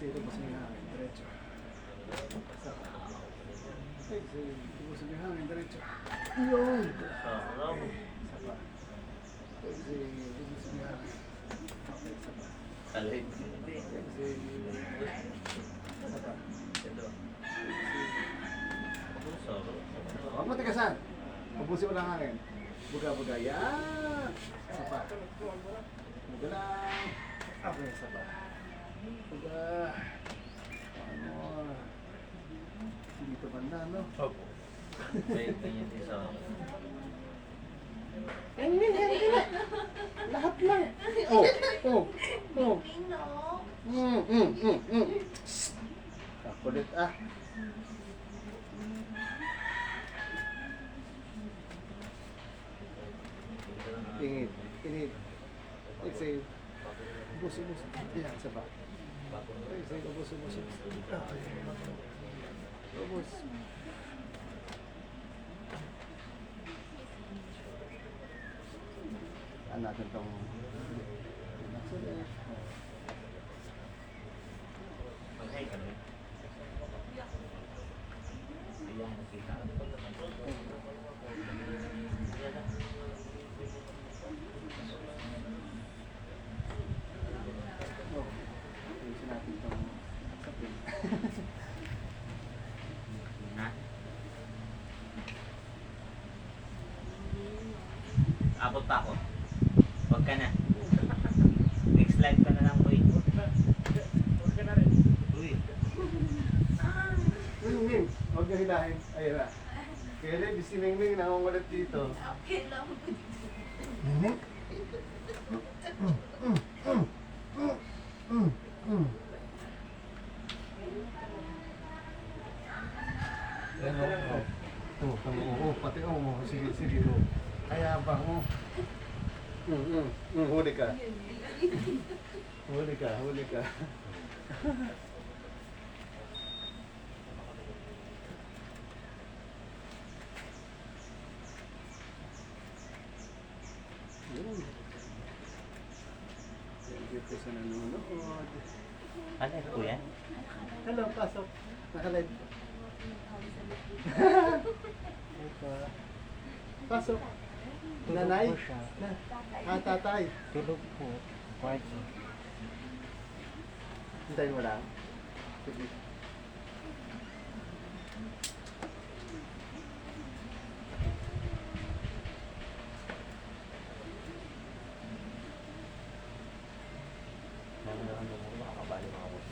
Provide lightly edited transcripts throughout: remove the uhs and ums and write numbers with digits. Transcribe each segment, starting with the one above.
Exhale, ubusin yung hangin. Diretso. Sapa. Exhale, ubusin yung hangin. Diretso. Yun! Sarap. Sapa. Exhale, ubusin yung hangin. Okay, sapa. Kalit. Exhale. Sapa. Ito. Exhale. Sarap. Huwag matigasan. Ubusin mo lang hangin. Buga-buga. Yan! Sapa. Buga lang. Okay, sapa. Buga. Ano? Dito banda, no? Opo. May ganyan din sa akin. Hindi. Lahat lang. Oh, oh, oh. Kakulit ah. Ingit, ingit. Exhale. Ubus. Yan, saba. Exhale, ubus. Ubus. Ano natin itong Mag-hay ka rin. Ayan, nakita. oh, ayusin natin itong sapin. Ha? Abot pa ako. Huwag ka na. Next live ka na lang, boy. Huwag ka na rin. Uy. Huwag ka hilahin. Ayun na. Kaya rin, si Mingming nangungulit dito. Okay lang. Mingming? Pati sige. Kaya ba mo? Huli ka. Huli ka. Yun. Thank you po sa nanonood. Ano po yan? Hello, pasok. Nakalive. Pasok. Nanay? Tatay. Tulog po. Kwarto. Hintayin mo lang. Sige. Makakabali mga boss.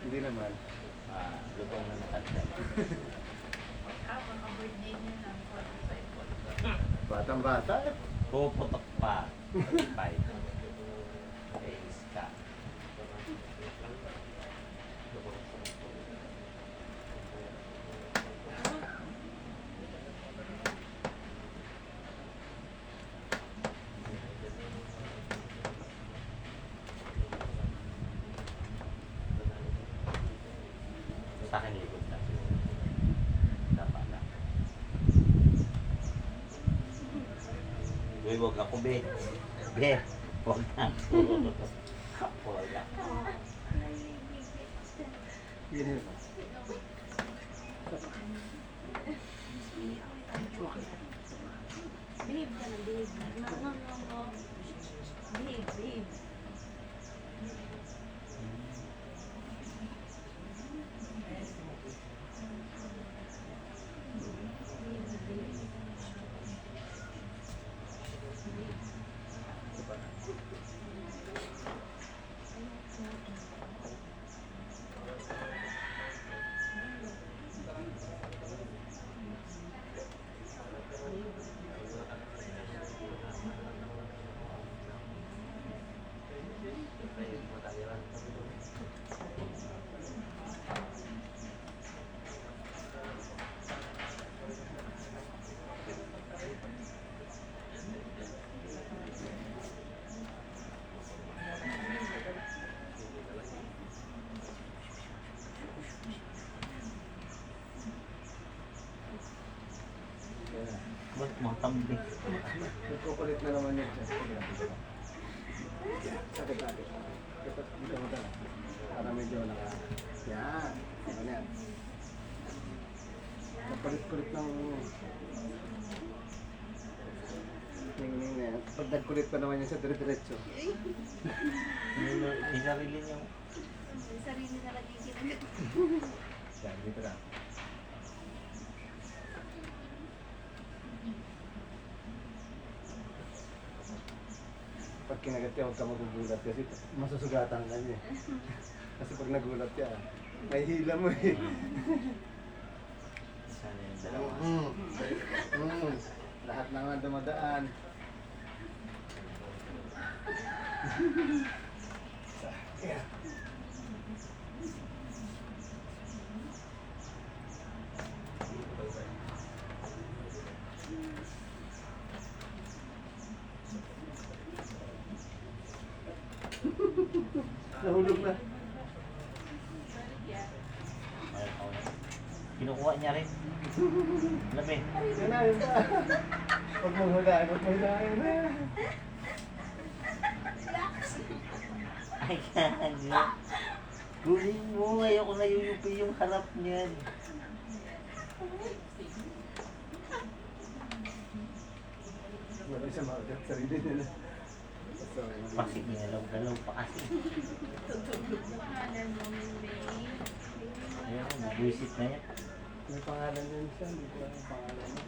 Hindi naman. Lutong na nakatay. Habang ka-birthday niya lang, 45. Batang-bata. Puputok pa. Bye. Ace ka. Sa akin likod na. Dapat na. Uy, huwag ako, be. Be, huwag na. Huwag na. Yun yun. Behave ka na, behave na. No. Behave. Ba't matambi? Nagkukulit na naman yun. Sakit natin. Dito mo dala. Para medyo naka... Yan. Ano yan? Napalit-kulit ng... Ning na yan. Pag nagkulit pa naman yan sa dire-diretso. Yung sarili niyo. May sarili na lagi kinagat. Yan, dito na. Pag kinagat ka, huwag ka magugulat kasi masusugatan ka niya. Kasi pag nagulat ka, may hila mo eh. Sana yung dalawa. Lahat naman dumadaan. Yeah. Nahulog na. Ayun, ako na. Kinukuha niya rin. Labi. Yan na, yun na. Huwag mong hulaan, huwag mong hulaan na. Ay, kanya. Gulin mo. Ayoko na yuyupi yung harap niyan. Wala siya makagat sarili nila. Kasi ginalaw-galaw pa kasi. Pangalan mo, May. Ayun, nag-visit na yan. May pangalan yun siya, hindi ko alam ang pangalan niya.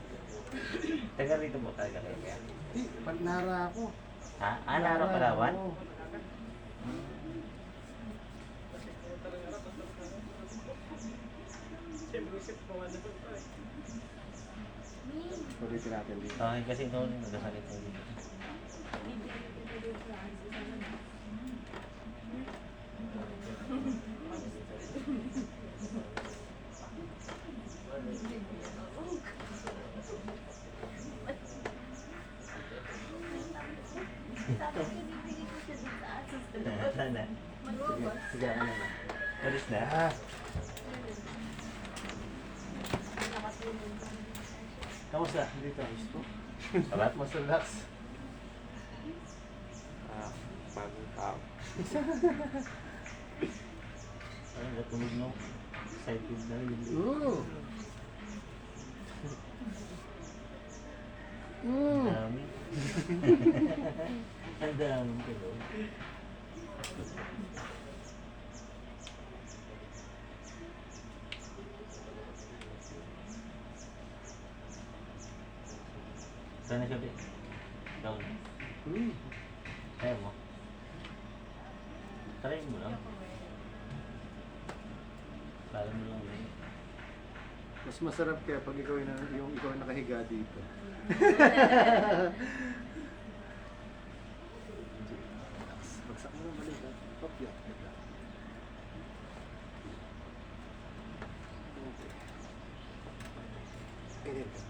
Taga rito mo talaga kaya. Di, nara ako. Ha? Ah, Nara Palawan? Oo. Ulitin natin dito. Okay, kasi noon nagasalit ko dito. Tapos pinipili ko siya dun sa asos. Sana. Magbabas. Sige, ano na. Alis na. Nakatulog. Kamusta? Dito. Gusto. Sabat? Mas relax. Bagong tao. Ay, natulog no. Excited na rin. Ooh. Ang dami. Ang dami tulog. Sana siya, Bek? Down. Kaya mo? Try mo lang. Kala mo lang yun. Mas masarap kaya pag ikaw yung ikaw yung nakahiga dito. Bagsak mo lang balik ha. Hop, yeah. Ganyan ka.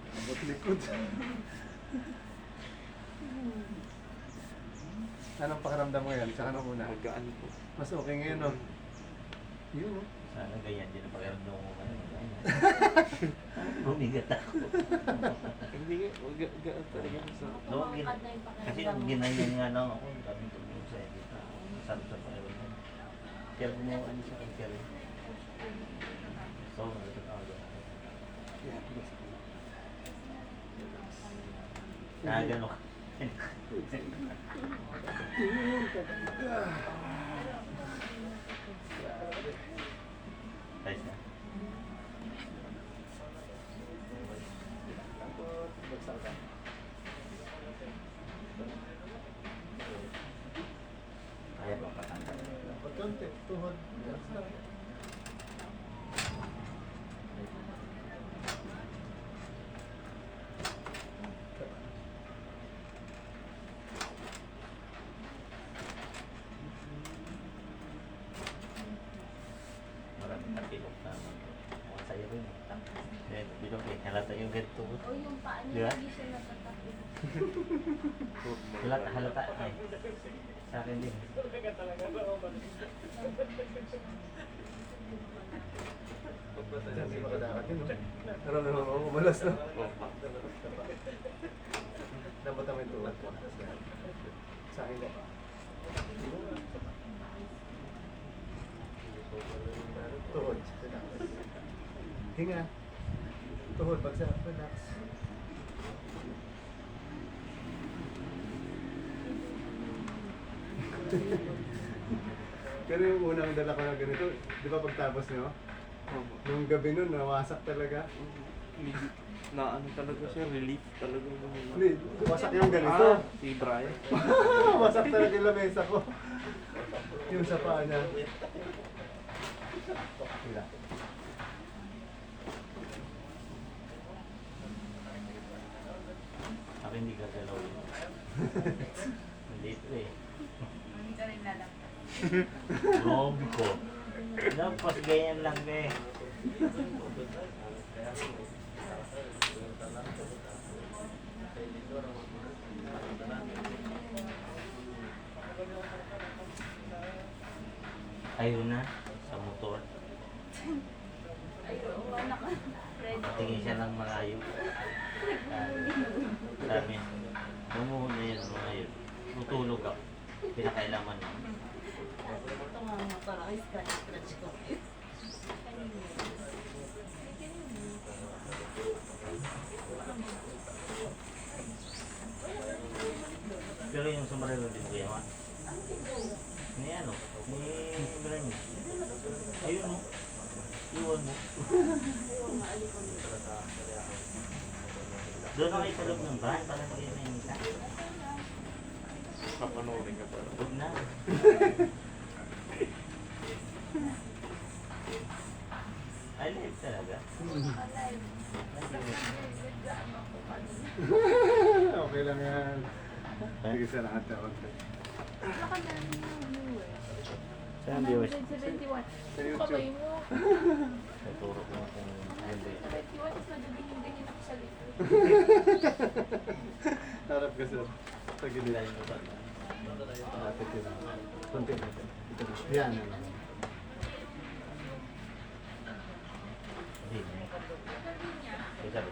Abot likod. Anong pakiramdam mo yan? Tsaka nung una? Magaan po. Mas okay ngayon, no? Yun, no? Sana ganyan din ang pakiramdam ko ngayon. Bumigat ako. Hindi nga, magaan talaga sa... No, kasi nung ginanyan nga lang ako, kami tulog sa edit. Masarap sa pakiramdam. Kaya gumawa ano sa akin, kaya so, nagtatawag ako. Yeah, Nakagano ka. Ayos na. Bagsak ka. Kaya ba patanda? Pagkonti, tuhod. Maraming tapilok na. Mga sayo rin. Then, bilog eh. Halata yung ganito. O yung paa Di ba? niya, hindi siya natatapos. Halata. Ay. Sa akin din. Hindi makadakat yun, no? Aram naman ako kumalas, no? Dapat naman ito. Sa akin lang. Tuhod. Relax. Hinga. Tuhod. Bagsak. Relax. Pero yung unang dala ko na ganito, di ba pagtapos nyo? Nung gabi nun, nawasak talaga. Na ano talaga siya, relief talaga. Hindi, wasak yung ganito. Ah, si Brian. Wasak talaga yung lamesa ko. Yung sa paa niya. Hila. Ako hindi gagalaw yun. Maliit eh. Hindi ka rin lalak. Grabe ko. Dapat ganyan lang eh. Ayun na, sa motor. Ayun, anak. Ready. Tingin siya ng malayo. Sabi, bumuhon yun, mga yun. Tutulog ako. Pinakailaman mo. Ito nga mga parang scratch ko. Pero yung sumarelo din kuya ma. Ni ano? Ni Brian. Ayun mo. Iwan mo. Doon na kayo sa loob ng bahay para hindi kayo nainita. Papanoorin ka pala. Huwag na. Ay, live talaga. Okay lang yan. Sige sa lahat na konti. Nakadami ng viewers. Saan viewers? 171. Sa YouTube. Kamay mo. Naturo ko kung hindi. 71 is nagagingin-gingin ako sa likod. Harap ka sir. Sa gilid. Dahil mo ba? Lapit yun. Konti natin. Ito na. Yan. Yan. Hindi. Ay, sabi.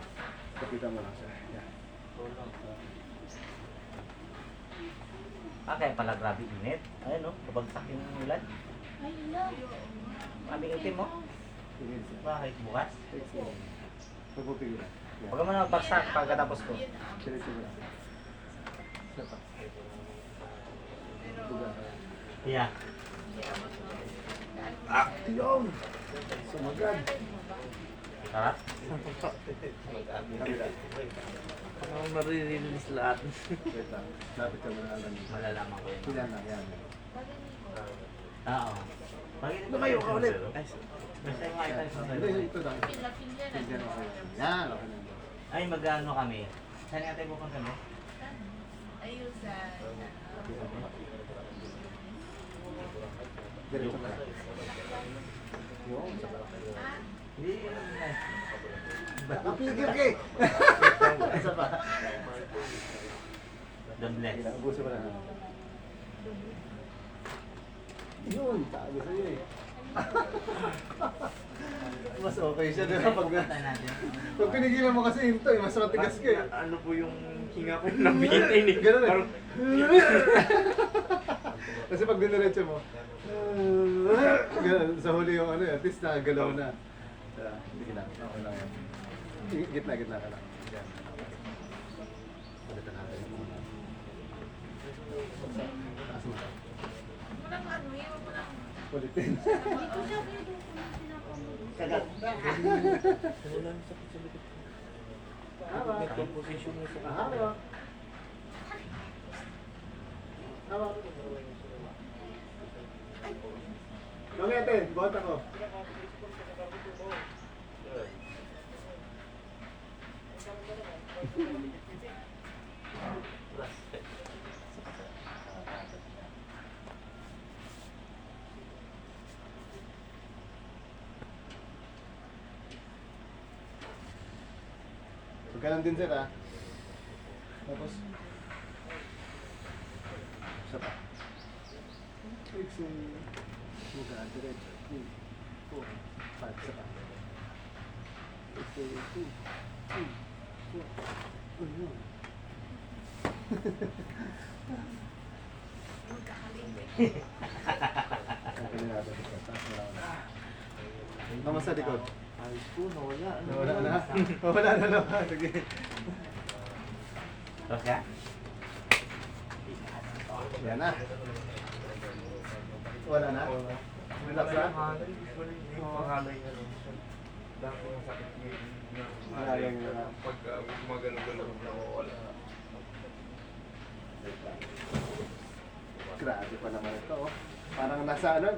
Kapita mo lang sir. Yan. Kaya pala grabe init. Ayun no, kabagsak yung ulan. Ay, love. Kaming itim mo. Sige sir. Bakit bukas? Thanks mo. Pagpupigilan. Yan. Huwag mo na magbagsak pagkatapos ko. Diretso mo lang. Isa pa. Buga. Yeah. Ah! Yun! Sumagad. Sarap. Kabila. Parang nare-release lahat. Wait lang. Lapit ka muna lang. Malalaman ko yun. Ilan lang yan. Oo. Bakit Lumayo ka ulit. Basta yung mga items na Hindi, ito lang. Pila-pila na. Tignan mo kayo. Yan, okay na. Ay, mag-ano kami. Saan nga tayo pupunta mo? Ayun sa... Diretso ka lang. Yun, sa balakay. Hindi, ano na. Napigil ka eh! Isa pa. The bless. Ubusin mo lang. Yun, sabi sa'yo eh. Mas okay siya, di ba? Pupunta natin. Pag pinigilan mo kasi hinto eh, mas matigas ka eh. Ano po yung hinga ko nabitin eh. Ganun eh. Parang, Kasi pag diniretso mo, ganun, sa huli yung ano eh, at least nakagalaw na. Sige lang, okay lang yan. Gitna ka lang. Yan. Palitan natin yung mga. Taas mo. Walang ano yun, walang... Ulitin. Dito siya, dito ko na pinapamulong. Kagat. wala na sakit sa likod. Hawak. May composition mo sa Hawak. Hawak. Mangetin, buhat ako. Ganun din sir ah. Tapos isa pa. Fix yung mukha, diretso. Pansa ka. Tama sa likod. Ayos po, nawala. Nawala na. Nawala na naman. Sige. Tapos ka? Yan na. Wala na? Relax na? Pangalay na lang siya. Dati masakit yung Pangalay na lang. Pag gumagano-gano na wala. Grabe pa naman ito. Oh. Parang nasa ano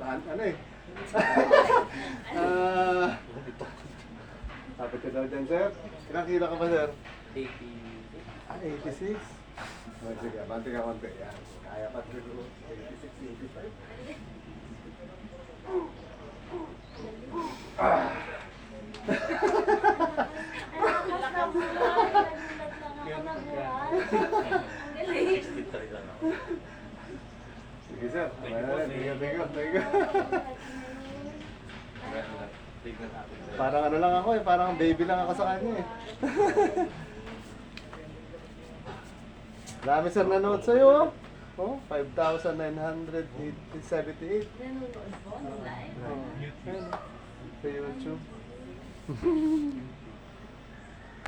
eh. Sabi ko daw dyan, sir. Ilang kilo ka ba, sir? 86. Oh, sige, banti ka konti. Yan. Kaya pa siguro. 86, 85. Sige, sir. Thank you. Parang ano lang ako eh. Parang baby lang ako sa kanya eh. Dami sir nanood sa'yo. Oh, 5,978. Nanonood po ng live. Oh, ayun, sa YouTube.